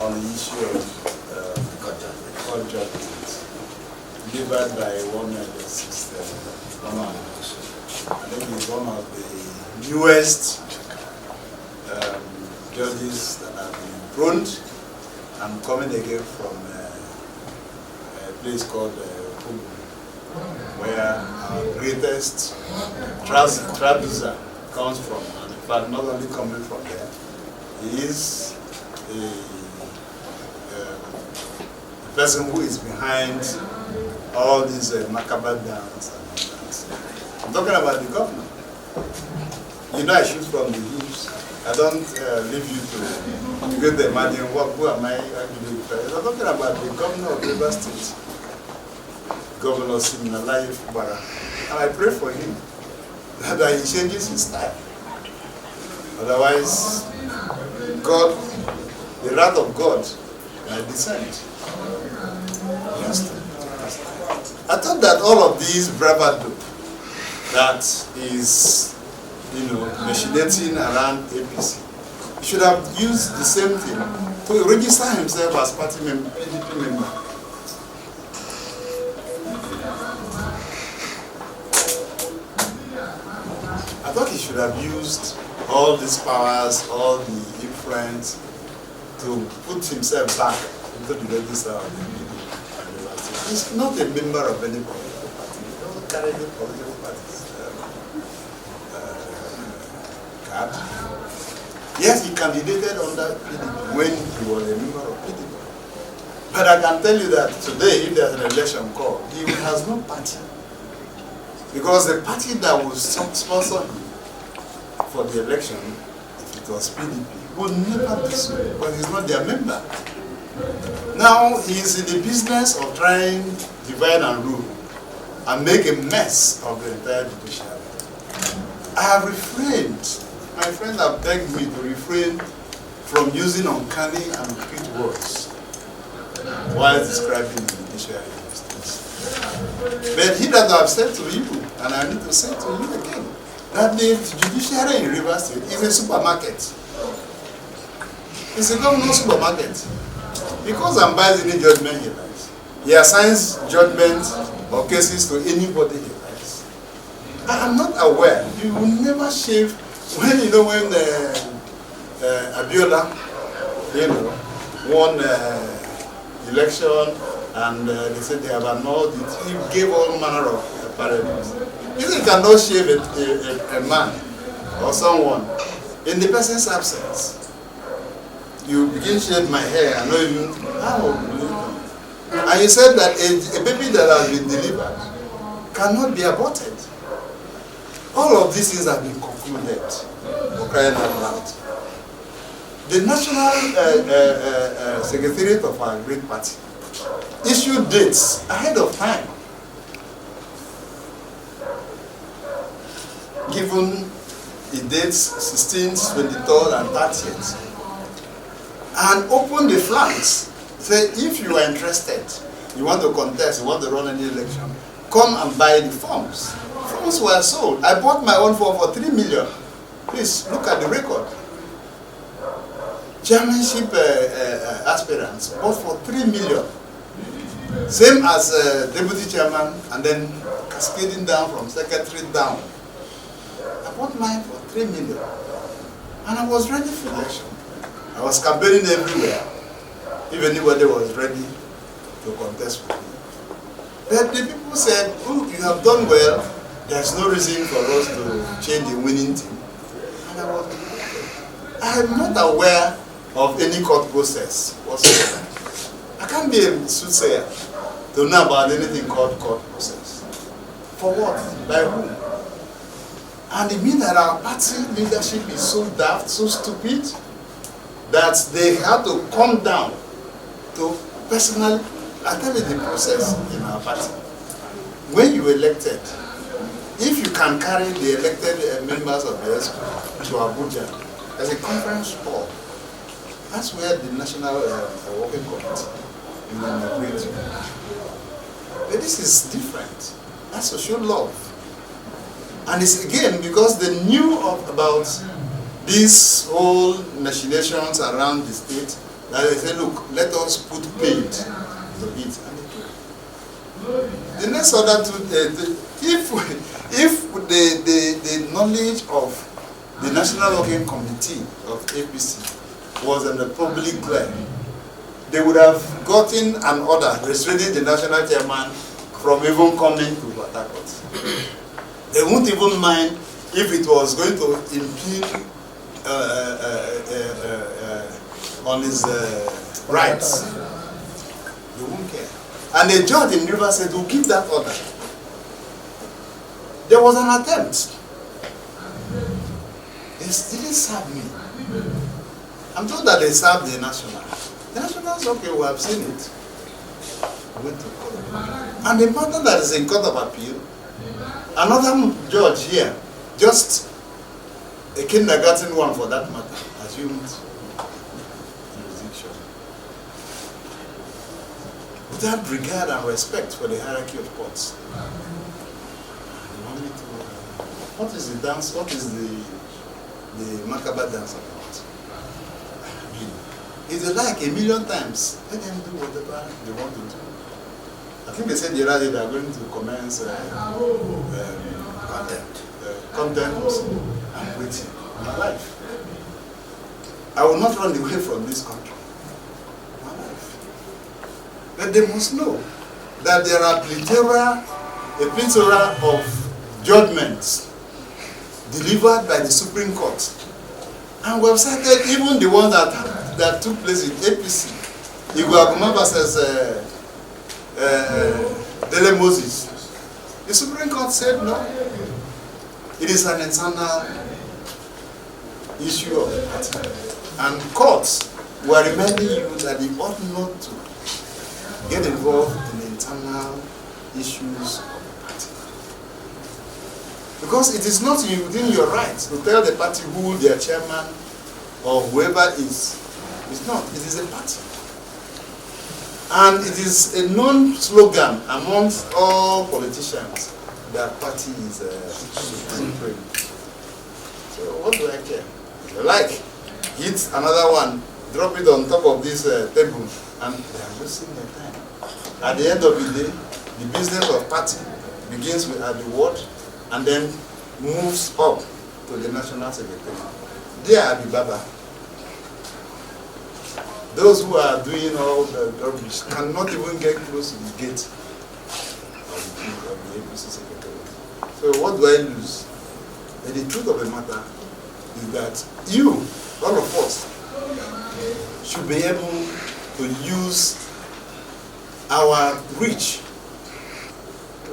on the issue of court judgment delivered by one justice, I think he's one of the newest judges that have been enthroned and coming again from a place called Fubara, where our greatest trailblazer comes from. And in fact, not only coming from there, he is a person who is behind all these macabre dance and all that. I'm talking about the governor. You know, I shoot from the hips. I don't leave you to get to imagine who am I actually with. I'm talking about the governor of Rivers State, Governor Fubara. And I pray for him that he changes his style. Otherwise, God, the wrath of God might descend. Yes. I thought that all of these bravado that is, machinating around APC, he should have used the same thing to register himself as party member, PDP member. I thought he should have used all these powers, all the influence to put himself back into the register of the PDP. He's not a member of any political party. He doesn't carry any political party's card. Yes, he candidated under PDP when he was a member of PDP. But I can tell you that today, if there's an election call, he has no party. Because the party that will sponsor him for the election, if it was PDP, would never do so, because he's not their member. Now he's in the business of trying to divide and rule and make a mess of the entire judiciary. I have refrained, my friends have begged me to refrain from using uncanny and cute words while describing the judiciary justice. But he that I have said to you, and I need to say to you again, that the judiciary in Rivers State is a supermarket. It's a government supermarket. He comes and buys any judgment he likes. He assigns judgment or cases to anybody he likes. I am not aware. You will never shave when Abiola, won election and they said they have annulled it. He gave all manner of parables. You cannot shave a man or someone in the person's absence. You begin to shave my hair and not even how. And you said that a baby that has been delivered cannot be aborted. All of these things have been concluded for crying out loud. The National Secretariat of our great party issued dates ahead of time, given the dates 16th, 23rd, and 30th. And open the flanks. Say, if you are interested, you want to contest, you want to run any election, come and buy the forms. Forms were sold. I bought my own form for 3 million. Please look at the record. Chairmanship aspirants bought for 3 million. Same as deputy chairman, and then cascading down from secretary down. I bought mine for 3 million. And I was ready for election. I was campaigning everywhere, if anybody was ready to contest with me. But the people said, oh, you have done well, there's no reason for us to change a winning team. And I am not aware of any court process whatsoever. I can't be a soothsayer to know about anything called court process. For what? By whom? And it means that our party leadership is so daft, so stupid, that they have to come down to personal. I tell you the process in our party. When you elected, if you can carry the elected members of the EXCO to Abuja, there's a conference hall. That's where the National Working Committee will agree to. But this is different. That's social love. And it's again because they knew about these whole machinations around the state that they say, look, let us put paint to it. And they do. The next order to if the knowledge of the National Working Committee of APC was in the public glare, they would have gotten an order restraining the national chairman from even coming to Port Harcourt. They won't even mind if it was going to impede on his rights. They won't care. And the judge in River said, we'll give that order. There was an attempt. They didn't serve me. I'm told that they served the national. The nationals, okay, we have seen it. I went to court. And the matter that is in Court of Appeal, another judge here, just a kindergarten one for that matter, assumed jurisdiction. Without regard and respect for the hierarchy of courts. What is the dance? What is the Macabre dance about? If they like a million times, let them do whatever they want to do. I think they said the other day they are going to commence content. I'm waiting my life. I will not run away from this country. My life. But they must know that there are a plethora of judgments delivered by the Supreme Court. And we have cited even the ones that took place in APC. Iguaguma versus Dele Moses. The Supreme Court said no. It is an internal issue of the party. And courts were reminding you that they ought not to get involved in the internal issues of the party. Because it is not within your rights to tell the party who their chairman or whoever is. It's not. It is a party. And it is a known slogan amongst all politicians that party is supreme. So what do I care? If you like, hit another one, drop it on top of this table, and they are wasting their time. At the end of the day, the business of party begins with at the ward and then moves up to the national secretary. There are the Baba. Those who are doing all the rubbish cannot even get close to the gate of the APC secretary. So what do I lose? And the truth of the matter is that you, all of us, should be able to use our reach to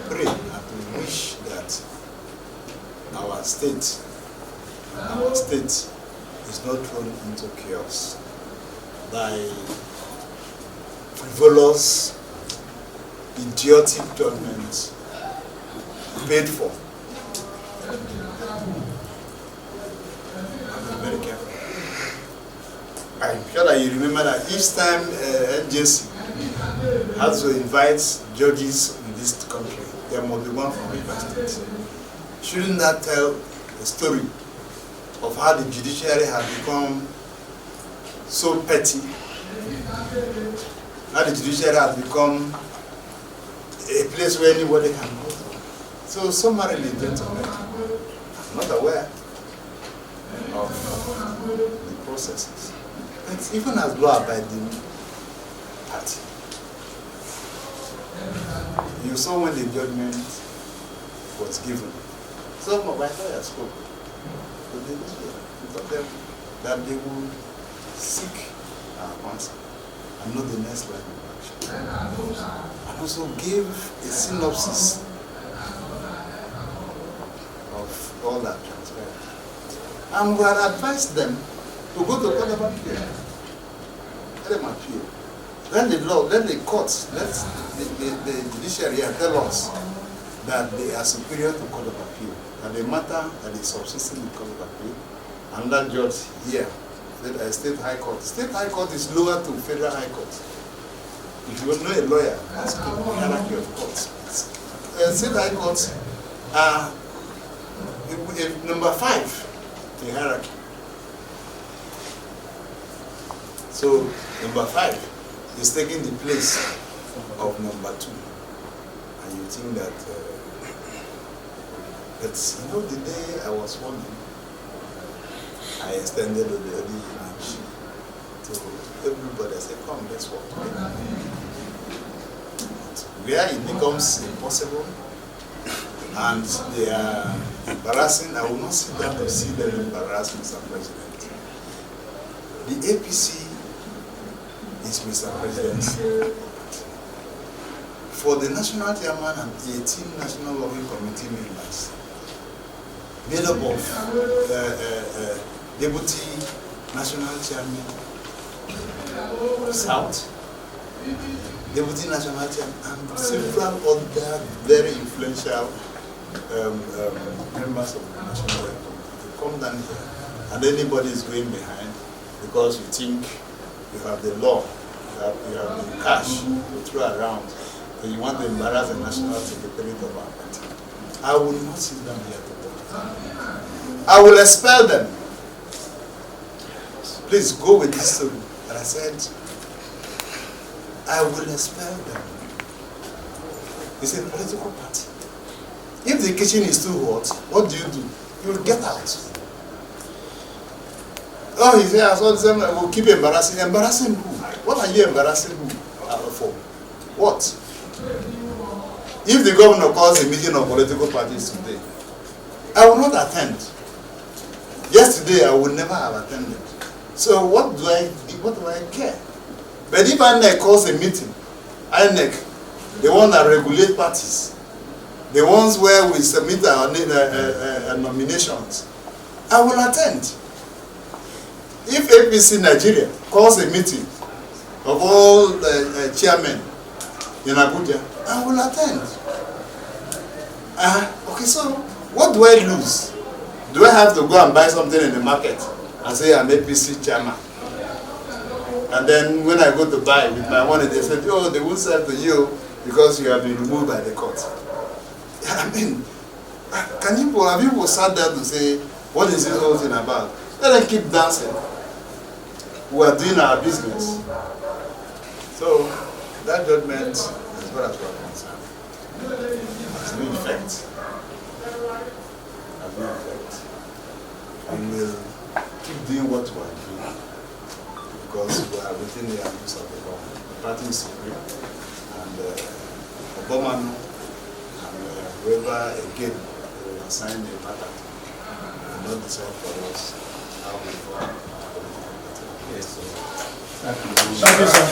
pray and to wish that our state is not thrown into chaos by frivolous, idiotic judgments paid for. I'm very careful. I'm sure that you remember that each time NJC has to invite judges in this country, there must be one from River State. Shouldn't that tell a story of how the judiciary has become so petty, how the judiciary has become a place where anybody can go to? So summarily, gentlemen, I'm not aware of the processes. It's even as law-abiding party. You saw when the judgment was given. Some of my lawyers spoke. But they told them that they would seek our answer and not the next line of action. And also gave a synopsis of all that transpired. And we had advised them to go to Court of Appeal. Let them appeal. Then the law, then the courts, let the judiciary tell us that they are superior to Court of Appeal. And the matter that is subsisting in Court of Appeal, and that judge here, State High Court. State High Court is lower to Federal High Court. If you know a lawyer, ask him the hierarchy of courts. State High Courts are number 5 in hierarchy. So number 5 is taking the place of number 2. And you think that, but you know, the day I was sworn, I extended the image to everybody. I said, come, let's work together. Where it becomes impossible and they are embarrassing, I will not sit down to see them embarrass Mr. President. The APC is Mr. President's. For the national chairman and 18 national lobbying committee members, made up of deputy national chairman South, deputy national chairman, and several other very influential members of the national committee come down here, and anybody is going behind because you think you have the law, you have the cash to throw around, and you want to embarrass the national secretariat of our party. I will not sit down here to watch. I will expel them. Please go with this story. And I said, I will expel them. It's a political party. If the kitchen is too hot, what do? You will get out. Oh, he said, I saw them, will keep embarrassing. Embarrassing who? What are you embarrassing who for? What? If the governor calls a meeting of political parties today, I will not attend. Yesterday, I would never have attended. So what do I care? But if INEC calls a meeting, INEC, the one that regulate parties, the ones where we submit our nominations, I will attend. If APC Nigeria calls a meeting of all the chairmen in Abuja, I will attend. Okay, so what do I lose? Do I have to go and buy something in the market and say I'm APC chairman? And then when I go to buy with my money, they said, oh, they won't sell to you because you have been removed by the court. I mean, have people sat down to say, what is this whole thing about? Let them keep dancing. We are doing our business. So that judgment, as far as we are concerned, has no effect. Has no effect. We will keep doing what we are doing because we are within the ambit of the law. The party is supreme, and Obama and whoever again will assign a matter will not decide for us how we go. Yes. Thank you, sir.